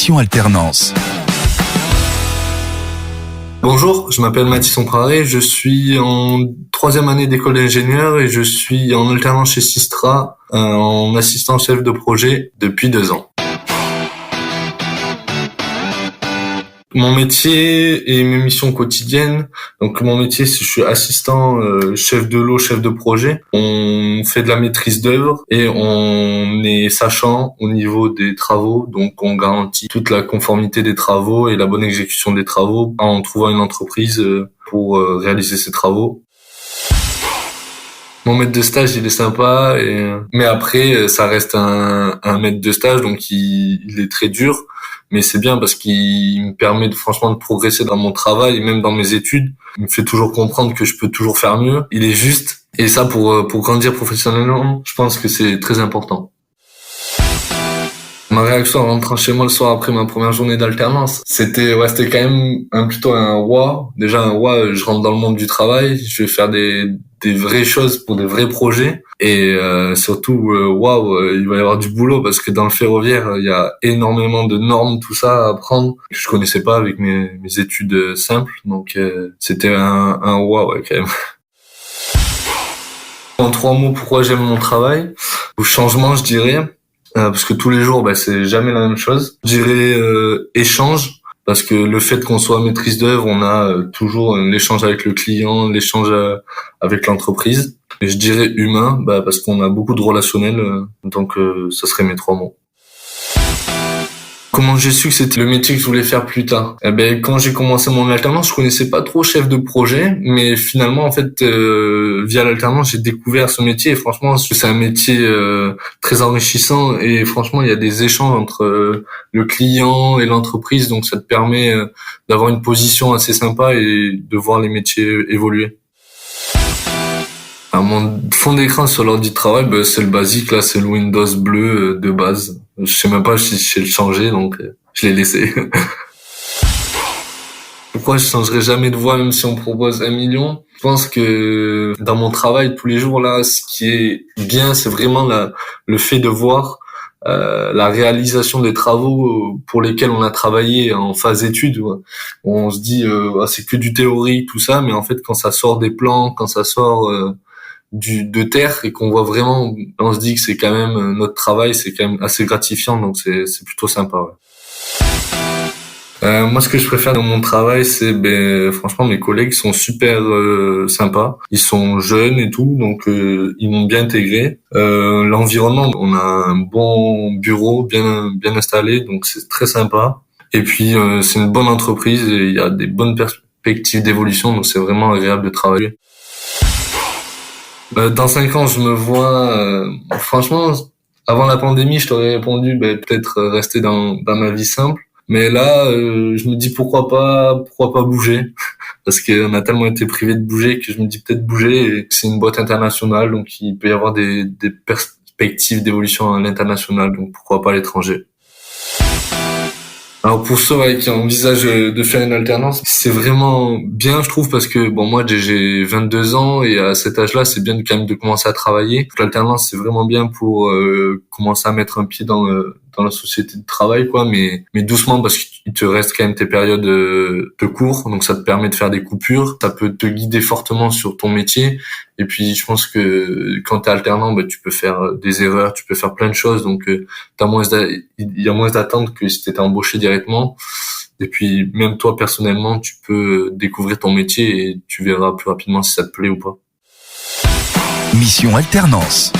Mission Alternance. Bonjour, je m'appelle Mathis Ompraré, je suis en 3e année d'école d'ingénieur et je suis en alternance chez Systra en assistant chef de projet depuis 2 ans. Mon métier et mes missions quotidiennes. Donc mon métier, c'est je suis assistant chef de lot, chef de projet. On fait de la maîtrise d'œuvre et on est sachant au niveau des travaux. Donc on garantit toute la conformité des travaux et la bonne exécution des travaux en trouvant une entreprise pour réaliser ces travaux. Mon maître de stage, il est sympa, mais après, ça reste un maître de stage, donc il est très dur. Mais c'est bien parce qu'il me permet franchement de progresser dans mon travail et même dans mes études. Il me fait toujours comprendre que je peux toujours faire mieux. Il est juste. Et ça, pour grandir professionnellement, je pense que c'est très important. Ma réaction en rentrant chez moi le soir après ma première journée d'alternance, c'était quand même plutôt un wow. Déjà un wow, je rentre dans le monde du travail, je vais faire des vraies choses pour des vrais projets et surtout wow, il va y avoir du boulot parce que dans le ferroviaire, il y a énormément de normes, tout ça à apprendre que je connaissais pas avec mes études simples. Donc c'était un wow quand même. En 3 mots, pourquoi j'aime mon travail? Au changement, je dirais. Parce que tous les jours, c'est jamais la même chose. Je dirais échange, parce que le fait qu'on soit maîtrise d'œuvre, on a toujours l'échange avec le client, l'échange avec l'entreprise. Et je dirais humain, parce qu'on a beaucoup de relationnel, donc ça serait mes 3 mots. Comment j'ai su que c'était le métier que je voulais faire plus tard? Quand j'ai commencé mon alternance, je connaissais pas trop chef de projet, mais finalement, en fait, via l'alternance, j'ai découvert ce métier et franchement, c'est un métier très enrichissant et franchement, il y a des échanges entre le client et l'entreprise, donc ça te permet d'avoir une position assez sympa et de voir les métiers évoluer. Mon fond d'écran sur l'ordi de travail, c'est le basique, là, c'est le Windows bleu de base. Je sais même pas si je sais le changer, donc je l'ai laissé. Pourquoi je changerais jamais de voie même si on me propose 1 million? Je pense que dans mon travail tous les jours, là, ce qui est bien, c'est vraiment le fait de voir la réalisation des travaux pour lesquels on a travaillé en phase étude. Ouais. On se dit, c'est que du théorique, tout ça, mais en fait, quand ça sort des plans, quand ça sort de terre et qu'on voit vraiment, on se dit que c'est quand même notre travail, c'est quand même assez gratifiant, donc c'est plutôt sympa. Ouais. Moi, ce que je préfère dans mon travail, c'est franchement mes collègues sont super sympas. Ils sont jeunes et tout, donc ils m'ont bien intégré. L'environnement, on a un bon bureau bien installé, donc c'est très sympa. Et puis c'est une bonne entreprise et il y a des bonnes perspectives d'évolution, donc c'est vraiment agréable de travailler. Dans 5 ans, je me vois, franchement, avant la pandémie, je t'aurais répondu, peut-être rester dans ma vie simple. Mais là, je me dis pourquoi pas bouger. Parce qu'on a tellement été privé de bouger que je me dis peut-être bouger et c'est une boîte internationale, donc il peut y avoir des perspectives d'évolution à l'international, donc pourquoi pas à l'étranger. Alors pour ceux qui envisagent de faire une alternance, c'est vraiment bien, je trouve, parce que moi j'ai 22 ans et à cet âge-là, c'est bien quand même de commencer à travailler. L'alternance, c'est vraiment bien pour commencer à mettre un pied dans la société de travail, quoi, mais doucement parce qu'il te reste quand même tes périodes de cours, donc ça te permet de faire des coupures, ça peut te guider fortement sur ton métier. Et puis je pense que quand t'es alternant, tu peux faire des erreurs, tu peux faire plein de choses, donc il y a moins d'attente que si t'étais embauché directement. Et puis même toi personnellement, tu peux découvrir ton métier et tu verras plus rapidement si ça te plaît ou pas. Mission Alternance.